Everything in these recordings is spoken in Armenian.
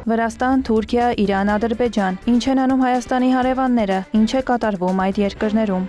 Վրաստան, Թուրքիա, Իրան, Ադրբեջան։ Ինչ են անում Հայաստանի հարևանները, ինչ է կատարվում այդ երկրներում։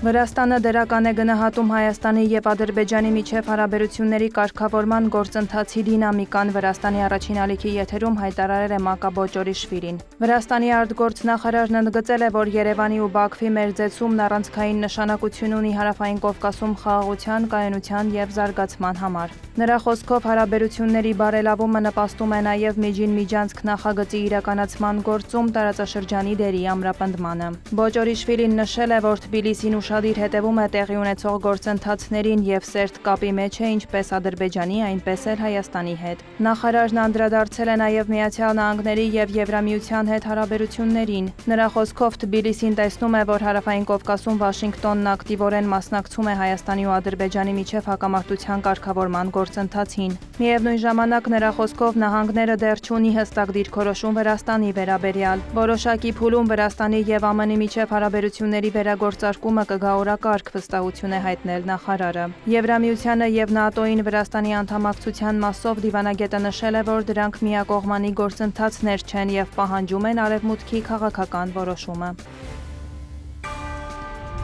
Վրաստանը դրական է գնահատում Հայաստանի եւ Ադրբեջանի միջև հարաբերությունների կարգավորման գործընթացի դինամիկան, Վրաստանի առաջին ալիքի եթերում հայտարարել է Մակա Բոճորիշվիլին։ Վրաստանի արտգործնախարարն ընդգծել է, որ Երևանի ու Բաքվի մերձեցումն առանցքային նշանակություն ունի Հարավային Կովկասում խաղաղության, կայունության եւ զարգացման համար։ Նրա խոսքով հարաբերությունների բարելավումը նպաստում է նաեւ միջին-միջանցք նախագծի իրականացման գործում տարածաշրջանի դերի ամրապնդմանը։ Բոճորիշվիլին նշել է, որ Թբիլիսին ուշադիր հետևում է տեղի ունեցող գործընթացներին եւ սերտ կապի մեջ է ինչպես Ադրբեջանի, այնպես էլ Հայաստանի հետ։ Նախարարն անդրադարձել է նաեւ Միացյալ Նահանգների եւ Եվրամիության հետ հարաբերություններին։ Նրա խոսքով Թբիլիսին տեսնում է, որ Հարավային Կովկասում Վաշինգտոնն ակտիվորեն մասնակցում է Հայաստանի ու Ադրբեջանի միջև հակամարտության կարգավորման գործընթացին։ Միևնույն ժամանակ նրա խոսքով նահանգները դեռ չունի հստակ դիրքորոշում Վրաստանի վերաբերյալ։ Որոշակի փուլում Վրաստանի եւ ԱՄՆ-ի միջև հարաբերությունների վերագործարկումը կգա օրակարգ, վստահություն է հայտնել նախարարը։ Եվրամիությանը եւ ՆԱՏՕ-ին Վրաստանի անդամակցության մասով դիվանագետը նշել է, որ դրանք միակողմանի գործընթացներ չեն եւ պահանջում են Արևմուտքի քաղաքական որոշումը։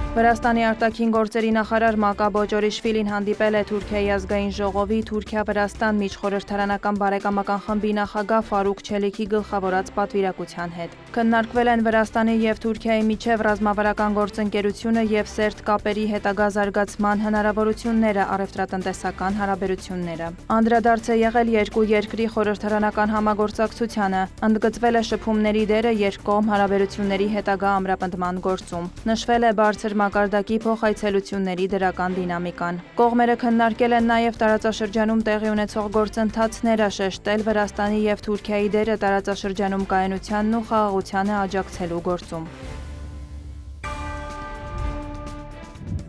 Վրաստանի արտաքին գործերի նախարար Մակա Բոճորիշվիլին հանդիպել է Թուրքիայի ազգային ժողովի Թուրքիա-Վրաստան միջխորհրդարանական բարեկամական խմբի նախագահ Ֆարուկ Չելիքի գլխավորած պատվիրակության հետ։ Քննարկվել են Վրաստանի եւ Թուրքիայի միջև ռազմավարական գործընկերությունը եւ սերտ կապերի հետագա զարգացման հնարավորությունները, առևտրատնտեսական հարաբերությունները։ Անդրադարձ է եղել երկու երկրի խորհրդարանական համագործակցությանը, ընդգծվել է շփումների դերը երկկողմ հարաբերությունների հետագա ամրապնդման գործում։ Նշվել է բարձր մակարդակի փոխայցելությունների դրական դինամիկան։ Կողմերը քննարկել են նաև տարածաշրջանում տեղի ունեցող գործընթացները, շեշտել Վրաստանի եւ Թուրքիայի դերը տարածաշրջանում կայունությանն ու խաղաղությանը աջակցելու գործում։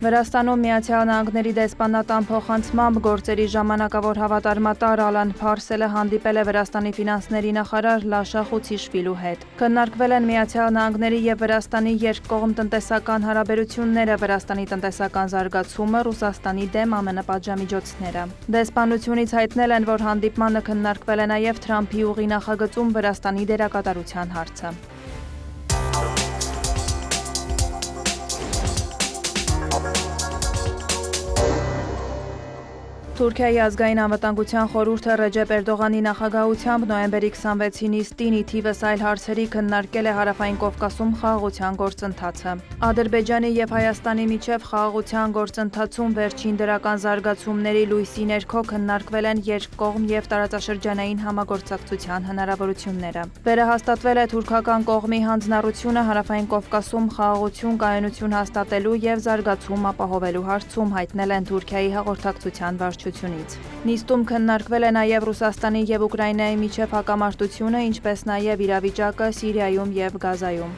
Վրաստանում Միացյալ Նահանգների դեսպանատան փոխանցմամբ գործերի ժամանակավոր հավատարմատար Ալան Փարսելը հանդիպել է Վրաստանի ֆինանսների նախարար Լաշա Խուցիշվիլու հետ։ Քննարկվել են Միացյալ Նահանգների եւ Վրաստանի երկկողմ տնտեսական հարաբերությունները, Վրաստանի տնտեսական զարգացումը, Ռուսաստանի դեմ ԱՄՆ պատժամիջոցները։ Դեսպանությունից հայտնել են, որ հանդիպմանը քննարկվել է նաեւ Թրամփի ուղի նախագծում Վրաստանի դերակատարության հարցը։ Թուրքիայի ազգային անվտանգության խորհուրդը Ռեջեփ Էրդողանի նախագահությամբ նոյեմբերի 26-ի նիստին ի թիվս այլ հարցերի քննարկել է Հարավային Կովկասում խաղաղության գործընթացը։ Ադրբեջանի եւ Հայաստանի միջև խաղաղության գործընթացում վերջին դրական զարգացումների լույսի ներքո քննարկվել են երկկողմ եւ տարածաշրջանային համագործակցության հնարավորությունները։ Վերահաստատվել է թուրքական կողմի հանձնառությունը Հարավային Կովկասում խաղաղություն, կայունություն հաստատելու եւ զարգացում ապահովելու հարցում, հայտնել են Թուրքիայի հաղորդակցության վարչությունից։ Նիստում քննարկվել է նաև Ռուսաստանի եւ Ուկրաինայի միջև հակամարտությունը, ինչպես նաև իրավիճակը Սիրիայում եւ Գազայում։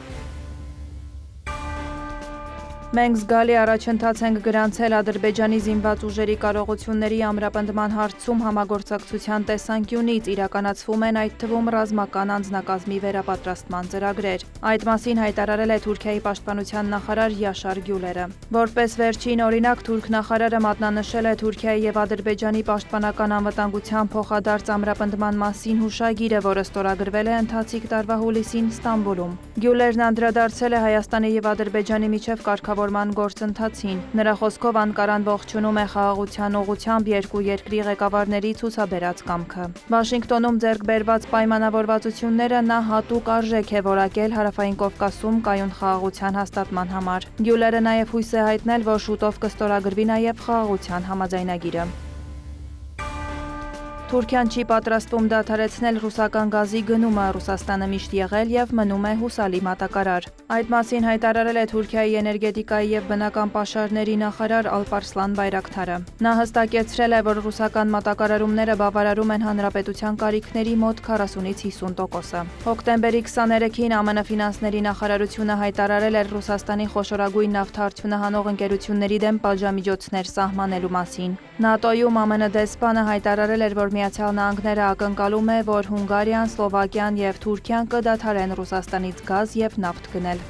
Մենք զգալի առաջընթաց ենք գրանցել Ադրբեջանի զինված ուժերի կարողությունների ամրապնդման հարցում համագործակցության տեսանկյունից, իրականացվում են այդ թվում ռազմական անձնակազմի վերապատրաստման ծրագրեր։ Այդ մասին հայտարարել է Թուրքիայի պաշտպանության նախարար Յաշար Գյուլերը։ Որպես վերջին օրինակ, թուրք նախարարը մատնանշել է Թուրքիայի եւ Ադրբեջանի պաշտպանական անվտանգության փոխադարձ ամրապնդման մասին հուշագիրը, որը ստորագրվել է ընթացիկ տարվա հուլիսին Ստամբուլում։ Գյուլերն անդրադարձել է Հայաստանի եւ Ադրբեջանի միջև կարգավորման գործընթացին։ Նրա խոսքով Անկարան ողջունում է խաղաղության ուղղությամբ երկու երկրի ղեկավարների ցուցաբերած կամքը։ Վաշինգտոնում ձեռք բերված պայմանավորվածությունները նա հատուկ արժեք է որակել Հարավային Կովկասում կայուն խաղաղության հաստատման համար։ Գյուլերը նաև հույս է հայտնել, որ շուտով կստորագրվի նաև խաղաղության համաձայնագիրը։ Թուրքիան չի պատրաստվում դադարեցնել ռուսական գազի գնումը, Ռուսաստանը միշտ եղել եւ մնում է հուսալի մատակարար։ Այդ մասին հայտարարել է Թուրքիայի էներգետիկայի եւ բնական պաշարների նախարար Ալպարսլան Բայրակթարը։ Նա հստակեցրել է, որ ռուսական մատակարարումները բավարարում են հանրապետության կարիքների մոտ 40-ից 50%-ը։ Հոկտեմբերի 23-ին ԱՄՆ ֆինանսների նախարարությունը հայտարարել էր Ռուսաստանի խոշորագույն նավթարդյունահանող ընկերությունների դեմ պատժամիջոցներ սահմանելու մասին։ ՆԱՏՕ-ում ԱՄՆ դեսպանը հայտարարել էր, որ Միացյալ Նահանգները ակնկալում է, որ Հունգարիան, Սլովակիան եւ Թուրքիան կդադարեն Ռուսաստանից գազ եւ նավթ գնել։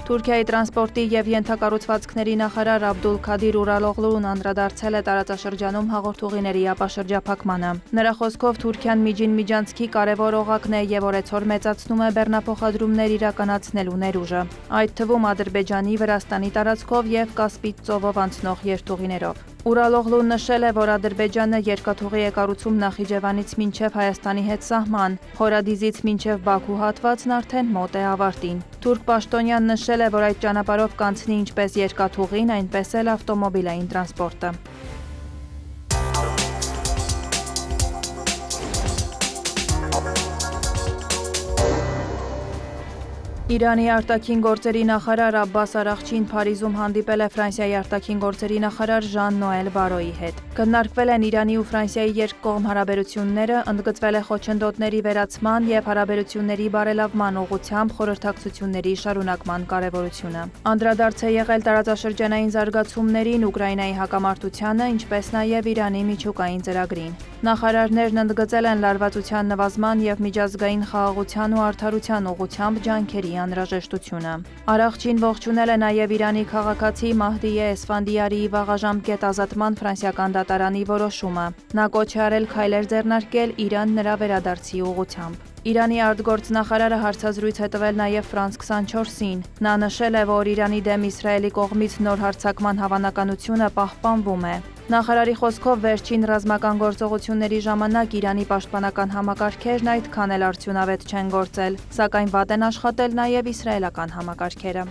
Թուրքիայի տրանսպորտի և ենթակառուցվածքների նախարար Աբդուլքադիր Ուրալօղլուն անդրադարձել է տարածաշրջանում հաղորդուղիների ապաշրջափակմանը։ Նրա խոսքով Թուրքիան միջին միջանցքի կարևոր օղակն է և օրեցօր մեծացնում է բեռնափոխադրումներ իրականացնելու ներուժը, այդ թվում Ադրբեջանի, Վրաստանի տարածքով և Կասպից ծովով անցնող երթուղիներով։ Ուրալօղլուն նշել է, որ Ադրբեջանը երկաթուղի է կառուցում Նախիջևանից մինչև Հայաստանի հետ սահման, Հորադիզից մինչև Բաքու հատվածն արդեն մոտ է ավարտին։ Թուրք պաշտոնյան նշել է, որ այդ ճանապարհով կանցնի ինչպես երկաթուղին, այնպես էլ ավտոմոբիլային տրանսպորտը։ Իրանի արտաքին գործերի նախարար Աբբաս Արաղչին Փարիզում հանդիպել է Ֆրանսիայի արտաքին գործերի նախարար Ժան-Նոել Բարոյի հետ։ Քննարկվել են Իրանի ու Ֆրանսիայի երկկողմ հարաբերությունները, ընդգծվել է խոչընդոտների վերացման և հարաբերությունների բարելավման ուղղությամբ խորհրդակցությունների շարունակման կարևորությունը։ Անդրադարձ է եղել տարածաշրջանային զարգացումներին, Ուկրաինայի հակամարտությանը, ինչպես նաև Իրանի միջուկային ծրագրին։ Նախարարներն ընդգծել են լարվածության նվազման և միջազգային խաղաղության ու արդարության ուղղությամբ ջանքերի անհրաժեշտությունը։ Արաղչին ողջունել է նաև Իրանի քաղաքացի Մահդիե Էսֆանդիարիի վաղաժամկետ ազատման ֆրանսիական դատարանի որոշումը։ Նա կոչ է արել քայլեր ձեռնարկել Իրան նրա վերադարձի ուղղությամբ։ Իրանի արտգործնախարարը հարցազրույց է տվել նաև France 24-ին։ Նա նշել է, որ Իրանի դեմ Իսրայելի կողմից նոր հարձակման հավանականությունը պահպանվում է։ Նախարարի խոսքով վերջին ռազմական գործողությունների ժամանակ Իրանի պաշտպանական համակարգերն այդքան էլ արդյունավետ չեն գործել, սակայն վատ են աշխատել նաև իսրայելական համակարգերը։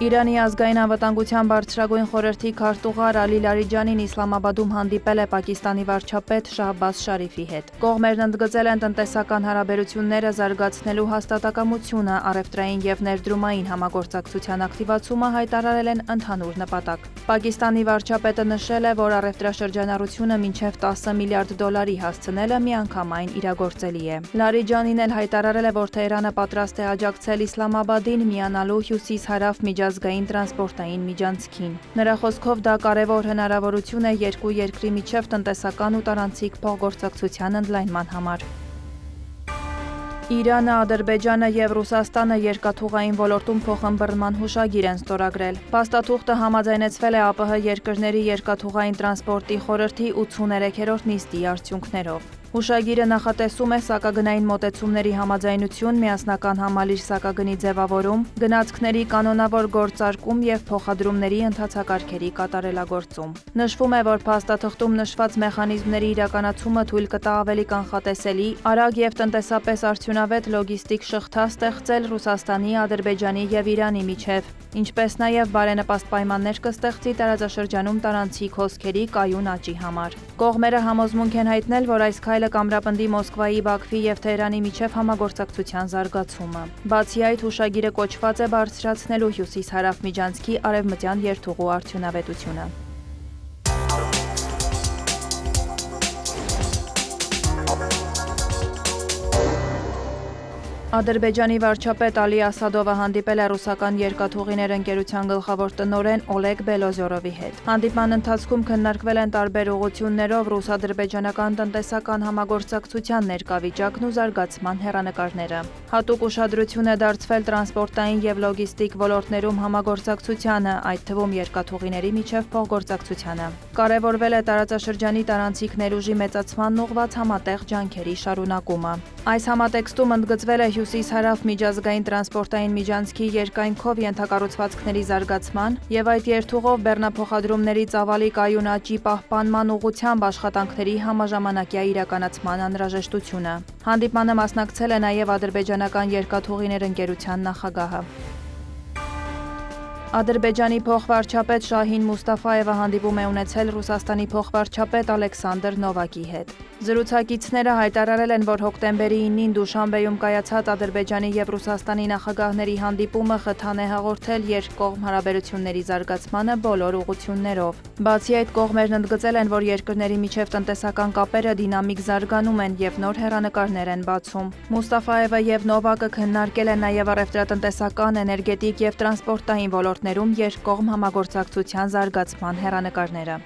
Իրանի ազգային անվտանգության բարձրագույն խորհրդի քարտուղար Ալի Լարիջանին Իսլամաբադում հանդիպել է Պակիստանի վարչապետ Շահբազ Շարիֆի հետ։ Կողմերն ընդգծել են տնտեսական հարաբերությունները զարգացնելու հաստատակամությունը, առևտրային և ներդրումային համագործակցության ակտիվացումը հայտարարել են ընդհանուր նպատակ։ Պակիստանի վարչապետը նշել է, որ առևտրաշրջանառությունը մինչև 10 միլիարդ դոլարի հասցնելը միանգամայն իրագործելի է։ Լարիջանին էլ հայտարարել է, որ Թեհրանը պատրաստ է աջակցել Իսլամաբադին միանալու հյուսիս-հարավ միջազգային տրանսպորտային միջանցքին։ Նրա խոսքով դա կարևոր հնարավորություն է երկու երկրի միջև տնտեսական ու տարանցիկ փոխգործակցության ընդլայնման համար։ Իրանը, Ադրբեջանը և Ռուսաստանը երկաթուղային ոլորտում փոխըմբռնման հուշագիր են ստորագրել։ Փաստաթուղթը համաձայնեցվել է ԱՊՀ երկրների երկաթուղային տրանսպորտի խորհրդի 83-րդ նիստի արդյունքներով։ Հուշագիրը նախատեսում է սակագնային մոտեցումների համաձայնություն, միասնական համալիր սակագնի ձևավորում, գնացքների կանոնավոր գործարկում և փոխադրումների ընթացակարգերի կատարելագործում։ Նշվում է, որ փաստաթղթում նշված մեխանիզմների իրականացումը թույլ կտա ավելի կանխատեսելի, արագ և տնտեսապես արդյունավետ լոգիստիկ շղթա ստեղծել Ռուսաստանի, Ադրբեջանի և Իրանի միջև, ինչպես նաև բարենպաստ պայմաններ կստեղծի տարածաշրջանում տարանցիկ հոսքերի կայուն աճի համար։ Կողմերը համոզմունք են հայտնել, որ այս քայլը կամրապնդի Մոսկվայի, Բաքվի և Թեհրանի միջև համագործակցության զարգացումը։ Բացի այդ, հուշագիրը կոչված է բարձրացնելու հյուսիս-հարավ միջանցքի արևմտյան երթուղու արդյունավետությունը։ Ադրբեջանի վարչապետ Ալի Ասադովը հանդիպել է ռուսական երկաթուղիներ ընկերության գլխավոր տնօրեն Օլեգ Բելոզորովի հետ։ Հանդիպման ընթացքում քննարկվել են տարբեր ուղղություններով ռուս-ադրբեջանական տնտեսական համագործակցության ներկայավիճակն ու զարգացման հեռանկարները։ Հատուկ ուշադրություն է դարձվել տրանսպորտային և լոգիստիկ ոլորտներում համագործակցությանը, այդ թվում երկաթուղիների միջև փոխգործակցությանը։ Կարևորվել է տարածաշրջանի տարանցիկ ներուժի մեծացմանն ուղղված համատեղ ջանքերի շարունակումը։ Այս համատեքստում ընդգծվել է հյուսիս-հարավ միջազգային տրանսպորտային միջանցքի երկայնքով ենթակառուցվածքների զարգացման և այդ երթուղով բեռնափոխադրումների ծավալի կայուն աճի պահպանման ուղղությամբ աշխատանքների համաժամանակյա իրականացման անհրաժեշտությունը։ Հանդիպմանը մասնակցել է նաև ադրբեջանական երկաթուղիներ ընկերության նախագահը։ Ադրբեջանի փոխվարչապետ Շահին Մուստաֆայևը հանդիպում է ունեցել Ռուսաստանի փոխվարչապետ Ալեքսանդր Նովակի հետ։ Զրուցակիցները հայտարարել են, որ հոկտեմբերի 9-ին Դուշանբեում կայացած Ադրբեջանի և Ռուսաստանի նախագահների հանդիպումը խթան է հաղորդել երկկողմ հարաբերությունների զարգացմանը բոլոր ուղղություններով։ Բացի այդ, կողմերն ընդգծել են, որ երկրների միջև տնտեսական կապերը դինամիկ զարգանում են և նոր հեռանկարներ են բացում։ Մուստաֆայևը և Նովակը քննարկել են նաև առևտրատնտեսական, էներգետիկ և տրանսպորտային ոլորտներում երկկողմ համագործակցության զարգացման հեռանկարները։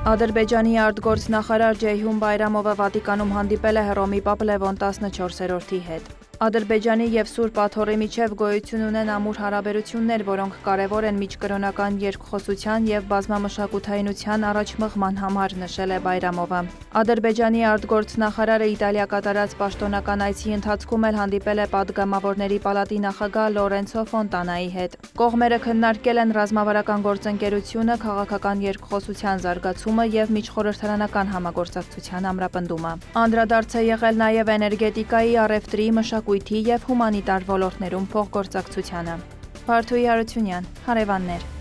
Ադրբեջանի արտգործնախարար Ջեյհուն Բայրամովը Վատիկանում հանդիպել է Հռոմի Պապ Լևոն 14-րդի հետ։ Ադրբեջանի եւ Սուրբ Աթոռի միջև գոյություն ունեն ամուր հարաբերություններ, որոնք կարևոր են միջկրոնական երկխոսության եւ բազմամշակութայնության առաջմղման համար, նշել է Բայրամովը։ Ադրբեջանի արտգործնախարարը Իտալիա կատարած պաշտոնական այցի ընթացքում էլ հանդիպել է Պատգամավորների պալատի նախագահ Լորենցո Ֆոնտանայի հետ։ Կողմերը քննարկել են ռազմավարական գործընկերությունը, քաղաքական երկխոսության զարգացումը եւ միջխորհրդարանական համագործակցության ամրապնդումը։ Անդրադարձ է եղել նաեւ էներգետիկայի, առևտրի, մշակույթի եւ հումանիտար ոլորտներում փոխգործակցությանը։ Բարդուհի Հարությունյան, հարևաններ։